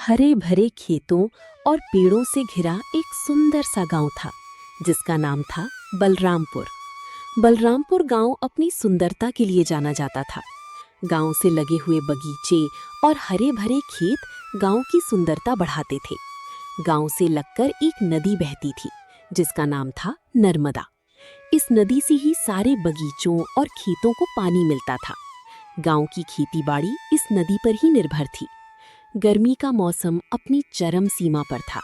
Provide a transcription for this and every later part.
हरे भरे खेतों और पेड़ों से घिरा एक सुंदर सा गांव था जिसका नाम था बलरामपुर। बलरामपुर गांव अपनी सुंदरता के लिए जाना जाता था। गांव से लगे हुए बगीचे और हरे भरे खेत गांव की सुंदरता बढ़ाते थे। गांव से लगकर एक नदी बहती थी जिसका नाम था नर्मदा। इस नदी से ही सारे बगीचों और खेतों को पानी मिलता था। गांव की खेतीबाड़ी इस नदी पर ही निर्भर थी। गर्मी का मौसम अपनी चरम सीमा पर था,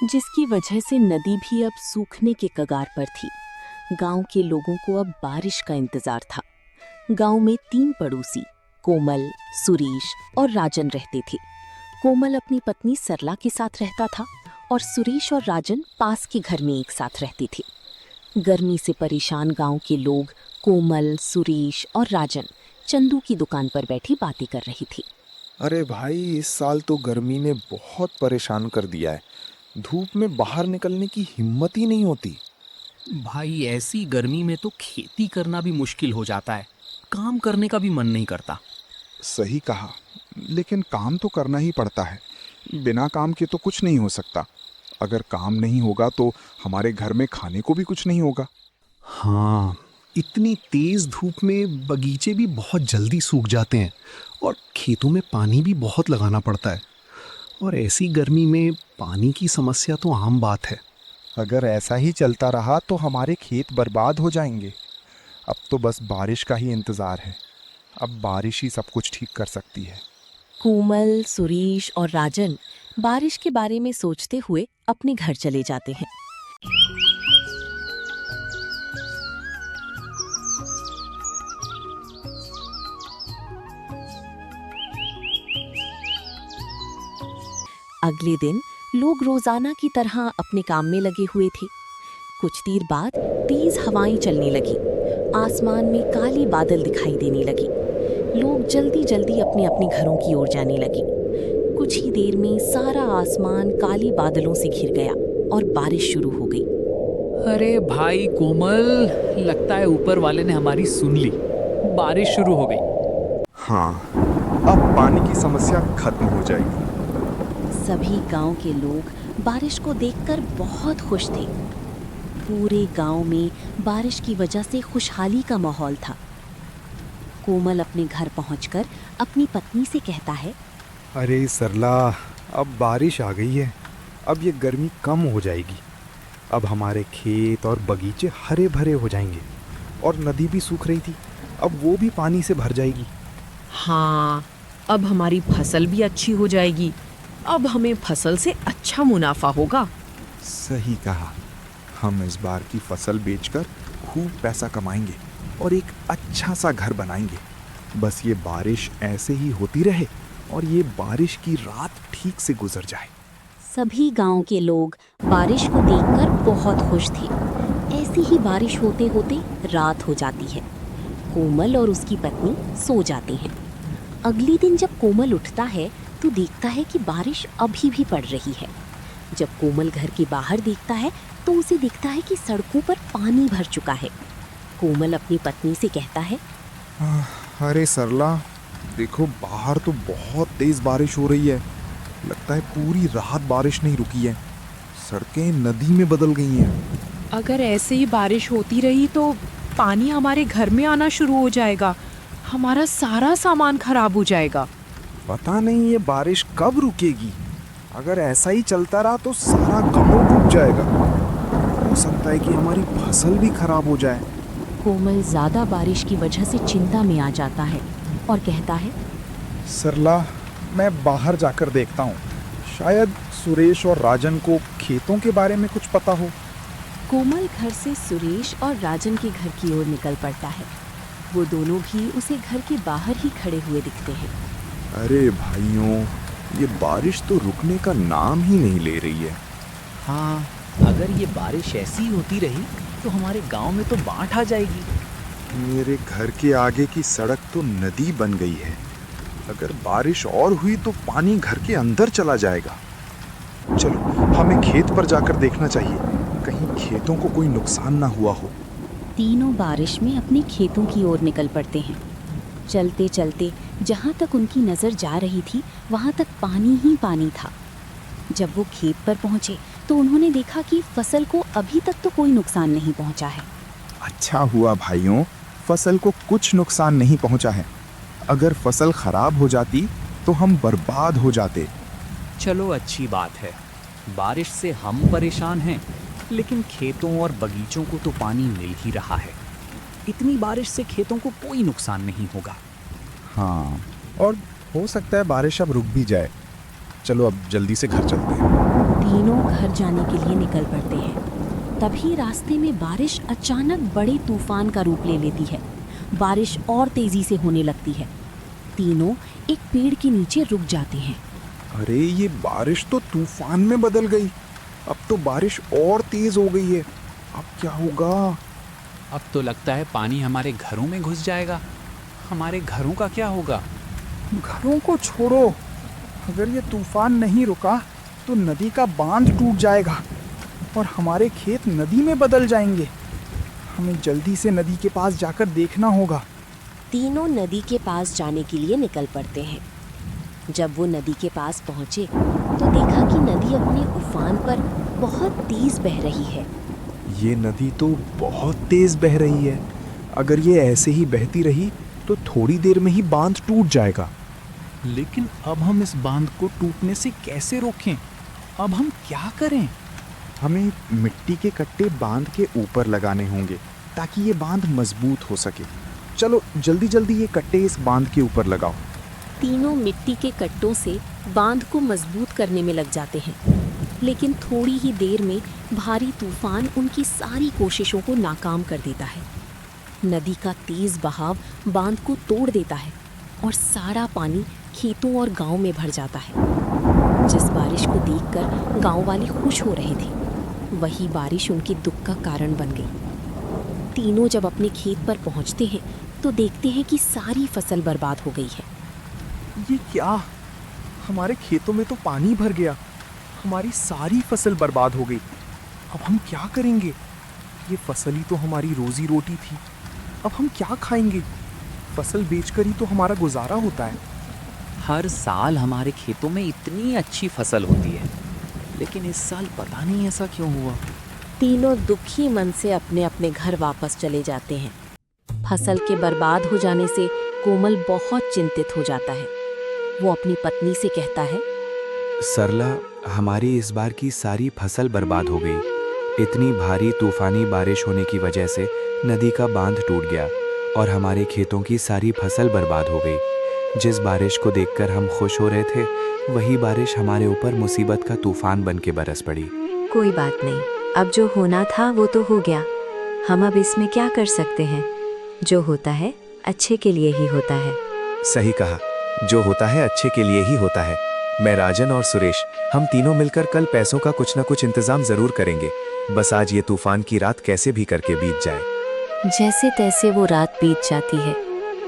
जिसकी वजह से नदी भी अब सूखने के कगार पर थी। गांव के लोगों को अब बारिश का इंतजार था। गांव में 3 पड़ोसी कोमल, सुरेश और राजन रहते थे। कोमल अपनी पत्नी सरला के साथ रहता था और सुरेश और राजन पास के घर में एक साथ रहते थे। गर्मी से परेशान गांव के लोग कोमल, सुरेश और राजन चंदू की दुकान पर बैठी बातें कर रही थी। अरे भाई, इस साल तो गर्मी ने बहुत परेशान कर दिया है। धूप में बाहर निकलने की हिम्मत ही नहीं होती। भाई ऐसी गर्मी में तो खेती करना भी मुश्किल हो जाता है। काम करने का भी मन नहीं करता। सही कहा, लेकिन काम तो करना ही पड़ता है। बिना काम के तो कुछ नहीं हो सकता। अगर काम नहीं होगा तो हमारे घर में खाने को भी कुछ नहीं होगा। हाँ, इतनी तेज धूप में बगीचे भी बहुत जल्दी सूख जाते हैं और खेतों में पानी भी बहुत लगाना पड़ता है। और ऐसी गर्मी में पानी की समस्या तो आम बात है। अगर ऐसा ही चलता रहा तो हमारे खेत बर्बाद हो जाएंगे। अब तो बस बारिश का ही इंतज़ार है। अब बारिश ही सब कुछ ठीक कर सकती है। कोमल, सुरेश और राजन बारिश के बारे में सोचते हुए अपने घर चले जाते हैं। अगले दिन लोग रोजाना की तरह अपने काम में लगे हुए थे। कुछ देर बाद तेज हवाएं चलने लगी। आसमान में काले बादल दिखाई देने लगे। लोग जल्दी जल्दी अपने अपने घरों की ओर जाने लगे। कुछ ही देर में सारा आसमान काले बादलों से घिर गया और बारिश शुरू हो गई। अरे भाई कोमल, लगता है ऊपर वाले ने हमारी सुन ली। बारिश शुरू हो गई। हाँ, अब पानी की समस्या खत्म हो जाएगी। सभी गांव के लोग बारिश को देखकर बहुत खुश थे। पूरे गांव में बारिश की वजह से खुशहाली का माहौल था। कोमल अपने घर पहुंचकर अपनी पत्नी से कहता है, अरे सरला, अब बारिश आ गई है। अब ये गर्मी कम हो जाएगी। अब हमारे खेत और बगीचे हरे भरे हो जाएंगे। और नदी भी सूख रही थी, अब वो भी पानी से भर जाएगी। हाँ, अब हमारी फसल भी अच्छी हो जाएगी। अब हमें फसल से अच्छा मुनाफा होगा। सही कहा। हम इस बार की फसल बेचकर खूब पैसा कमाएंगे और एक अच्छा सा घर बनाएंगे। बस ये बारिश ऐसे ही होती रहे और ये बारिश की रात ठीक से गुजर जाए। सभी गांव के लोग बारिश को देखकर बहुत खुश थे। ऐसी ही बारिश होते होते रात हो जाती है। कोमल और उसकी पत्नी सो जाते हैं। अगले दिन जब कोमल उठता है तो देखता है कि बारिश अभी भी पड़ रही है। जब कोमल घर के बाहर देखता है तो उसे दिखता है कि सड़कों पर पानी भर चुका है। कोमल अपनी पत्नी से कहता है, अरे सरला, देखो बाहर तो बहुत तेज बारिश हो रही है। लगता है पूरी रात बारिश नहीं रुकी है। सड़कें नदी में बदल गई हैं। अगर ऐसे ही बारिश होती रही तो पानी हमारे घर में आना शुरू हो जाएगा। हमारा सारा सामान खराब हो जाएगा। पता नहीं ये बारिश कब रुकेगी। अगर ऐसा ही चलता रहा तो सारा गांव डूब जाएगा। हो सकता है कि हमारी फसल भी खराब हो जाए। कोमल ज्यादा बारिश की वजह से चिंता में आ जाता है और कहता है, सरला, मैं बाहर जाकर देखता हूँ। शायद सुरेश और राजन को खेतों के बारे में कुछ पता हो। कोमल घर से सुरेश और राजन के घर की ओर निकल पड़ता है। वो दोनों भी उसे घर के बाहर ही खड़े हुए दिखते हैं। अरे भाइयों, ये बारिश तो रुकने का नाम ही नहीं ले रही है। हाँ, अगर ये बारिश ऐसी ही होती रही तो हमारे गांव में तो बाढ़ आ जाएगी। मेरे घर के आगे की सड़क तो नदी बन गई है। अगर बारिश और हुई तो पानी घर के अंदर चला जाएगा। चलो, हमें खेत पर जाकर देखना चाहिए, कहीं खेतों को कोई नुकसान ना हुआ हो। तीनों बारिश में अपने खेतों की ओर निकल पड़ते हैं। चलते चलते जहाँ तक उनकी नज़र जा रही थी वहाँ तक पानी ही पानी था। जब वो खेत पर पहुँचे तो उन्होंने देखा कि फसल को अभी तक तो कोई नुकसान नहीं पहुँचा है। अच्छा हुआ भाइयों, फसल को कुछ नुकसान नहीं पहुंचा है। अगर फसल खराब हो जाती तो हम बर्बाद हो जाते। चलो अच्छी बात है, बारिश से हम परेशान हैं, लेकिन खेतों और बगीचों को तो पानी मिल ही रहा है। इतनी बारिश से खेतों को कोई नुकसान नहीं होगा। हाँ, और हो सकता है बारिश अब रुक भी जाए। चलो अब जल्दी से घर चलते हैं। तीनों घर जाने के लिए निकल पड़ते हैं। तभी रास्ते में बारिश अचानक बड़े तूफान का रूप ले लेती है। बारिश और तेजी से होने लगती है। तीनों एक पेड़ के नीचे रुक जाते हैं। अरे ये बारिश तो तूफान में बदल गई। अब तो बारिश और तेज हो गई है। अब क्या होगा? अब तो लगता है पानी हमारे घरों में घुस जाएगा। हमारे घरों का क्या होगा? घरों को छोड़ो, अगर ये तूफान नहीं रुका तो नदी का बांध टूट जाएगा और हमारे खेत नदी में बदल जाएंगे। हमें जल्दी से नदी के पास जाकर देखना होगा। तीनों नदी के पास जाने के लिए निकल पड़ते हैं। जब वो नदी के पास पहुंचे तो देखा कि नदी अपने उफान पर बहुत तेज बह रही है। ये नदी तो बहुत तेज बह रही है। अगर ये ऐसे ही बहती रही तो थोड़ी देर में ही बांध टूट जाएगा। लेकिन अब हम इस बांध को टूटने से कैसे रोकें? अब हम क्या करें? हमें मिट्टी के कट्टे बांध के ऊपर लगाने होंगे ताकि ये बांध मजबूत हो सके। चलो जल्दी जल्दी ये कट्टे इस बांध के ऊपर लगाओ। तीनों मिट्टी के कट्टों से बांध को मजबूत करने में लग जाते हैं, लेकिन थोड़ी ही देर में भारी तूफान उनकी सारी कोशिशों को नाकाम कर देता है। नदी का तेज बहाव बांध को तोड़ देता है और सारा पानी खेतों और गांव में भर जाता है। जिस बारिश को देखकर गांव वाले खुश हो रहे थे, वही बारिश उनके दुख का कारण बन गई। तीनों जब अपने खेत पर पहुंचते हैं तो देखते हैं कि सारी फसल बर्बाद हो गई है। ये क्या? हमारे खेतों में तो पानी भर गया, हमारी सारी फसल बर्बाद हो गई। अब हम क्या करेंगे? ये फसल ही तो हमारी रोजी रोटी थी। अब हम क्या खाएंगे? फसल बेचकर ही तो हमारा गुजारा होता है। हर साल हमारे खेतों में इतनी अच्छी फसल होती है, लेकिन इस साल पता नहीं ऐसा क्यों हुआ। तीनों दुखी मन से अपने अपने घर वापस चले जाते हैं। फसल के बर्बाद हो जाने से कोमल बहुत चिंतित हो जाता है। वो अपनी पत्नी से कहता है, सरला, हमारी इस बार की सारी फसल बर्बाद हो गई। इतनी भारी तूफानी बारिश होने की वजह से नदी का बांध टूट गया और हमारे खेतों की सारी फसल बर्बाद हो गई। जिस बारिश को देखकर हम खुश हो रहे थे, वही बारिश हमारे ऊपर मुसीबत का तूफान बन के बरस पड़ी। कोई बात नहीं, अब जो होना था वो तो हो गया। हम अब इसमें क्या कर सकते हैं? जो होता है अच्छे के लिए ही होता है। सही कहा, जो होता है अच्छे के लिए ही होता है। मैं, राजन और सुरेश, हम तीनों मिलकर कल पैसों का कुछ न कुछ इंतजाम जरूर करेंगे। बस आज ये तूफान की रात कैसे भी करके बीत जाए। जैसे तैसे वो रात बीत जाती है।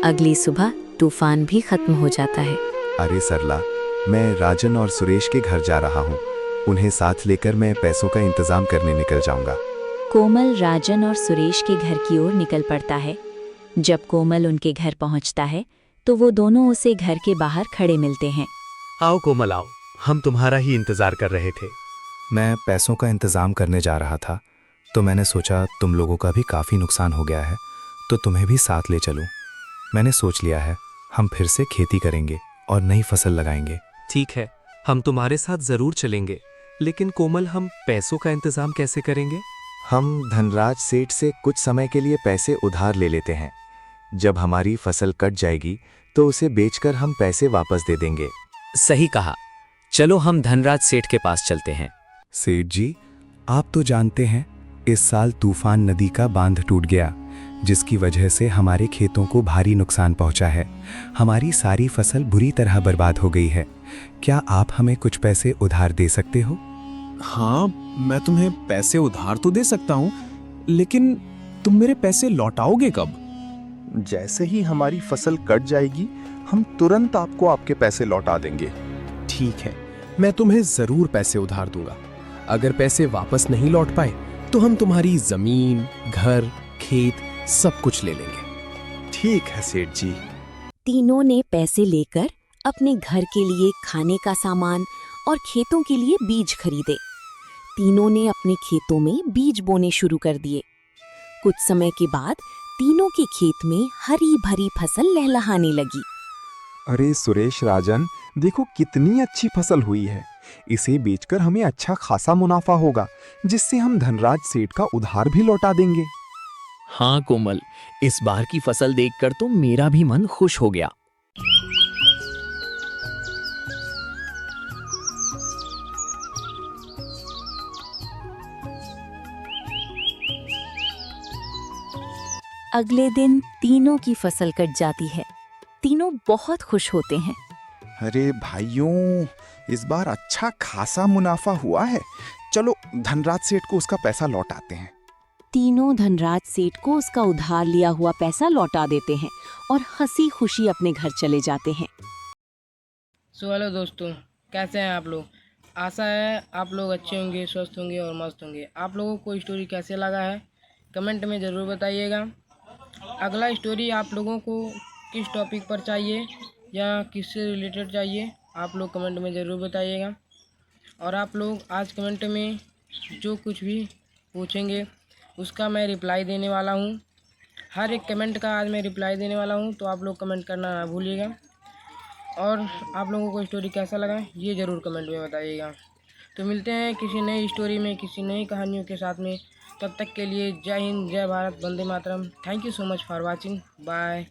अगली सुबह तूफान भी खत्म हो जाता है। अरे सरला, मैं राजन और सुरेश के घर जा रहा हूँ। उन्हें साथ लेकर मैं पैसों का इंतजाम करने निकल जाऊंगा। कोमल राजन और सुरेश के घर की ओर निकल पड़ता है। जब कोमल उनके घर पहुंचता है तो वो दोनों उसे घर के बाहर खड़े मिलते हैं। आओ कोमल आओ, हम तुम्हारा ही इंतजार कर रहे थे। मैं पैसों का इंतज़ाम करने जा रहा था, तो मैंने सोचा तुम लोगों का भी काफ़ी नुकसान हो गया है, तो तुम्हें भी साथ ले चलूं। मैंने सोच लिया है, हम फिर से खेती करेंगे और नई फसल लगाएंगे। ठीक है, हम तुम्हारे साथ जरूर चलेंगे, लेकिन कोमल, हम पैसों का इंतजाम कैसे करेंगे? हम धनराज सेठ से कुछ समय के लिए पैसे उधार ले लेते हैं। जब हमारी फसल कट जाएगी तो उसे बेचकर हम पैसे वापस दे देंगे। सही कहा, चलो हम धनराज सेठ के पास चलते हैं। सेठ जी, आप तो जानते हैं इस साल तूफान नदी का बांध टूट गया, जिसकी वजह से हमारे खेतों को भारी नुकसान पहुंचा है। हमारी सारी फसल बुरी तरह बर्बाद हो गई है। क्या आप हमें कुछ पैसे उधार दे सकते हो? हाँ, मैं तुम्हें पैसे उधार तो दे सकता हूँ, लेकिन तुम मेरे पैसे लौटाओगे कब? जैसे ही हमारी फसल कट जाएगी, हम तुरंत आपको आपके पैसे लौटा देंगे। ठीक है, मैं तुम्हें जरूर पैसे उधार दूंगा। अगर पैसे वापस नहीं लौट पाए तो हम तुम्हारी जमीन, घर, खेत सब कुछ ले लेंगे। ठीक है सेठ जी। तीनों ने पैसे लेकर अपने घर के लिए खाने का सामान और खेतों के लिए बीज खरीदे। तीनों ने अपने खेतों में बीज बोने शुरू कर दिए। कुछ समय के बाद तीनों के खेत में हरी भरी फसल लहलहाने लगी। अरे सुरेश राजन, देखो कितनी अच्छी फसल हुई है। इसे बेचकर हमें अच्छा खासा मुनाफा होगा, जिससे हम धनराज सेठ का उधार भी लौटा देंगे। हाँ कोमल, इस बार की फसल देखकर तो मेरा भी मन खुश हो गया। अगले दिन तीनों की फसल कट जाती है। तीनों बहुत खुश होते हैं। अरे भाइयों, इस बार अच्छा खासा मुनाफा हुआ है। चलो धनराज सेठ को उसका पैसा लौटाते हैं। तीनों धनराज सेठ को उसका उधार लिया हुआ पैसा लौटा देते हैं और हंसी खुशी अपने घर चले जाते हैं। सो हेलो दोस्तों, कैसे हैं आप लोग? आशा है आप लोग अच्छे होंगे, स्वस्थ होंगे और मस्त होंगे। आप लोगों को स्टोरी कैसे लगा है कमेंट में ज़रूर बताइएगा। अगला स्टोरी आप लोगों को किस टॉपिक पर चाहिए या किससे रिलेटेड चाहिए, आप लोग कमेंट में ज़रूर बताइएगा। और आप लोग आज कमेंट में जो कुछ भी पूछेंगे उसका मैं रिप्लाई देने वाला हूँ। हर एक कमेंट का आज मैं रिप्लाई देने वाला हूँ, तो आप लोग कमेंट करना ना भूलिएगा। और आप लोगों को स्टोरी कैसा लगा ये ज़रूर कमेंट में बताइएगा। तो मिलते हैं किसी नई स्टोरी में, किसी नई कहानियों के साथ में। तब तक के लिए जय हिंद, जय भारत, वंदे मातरम। Thank you so much for watching. Bye.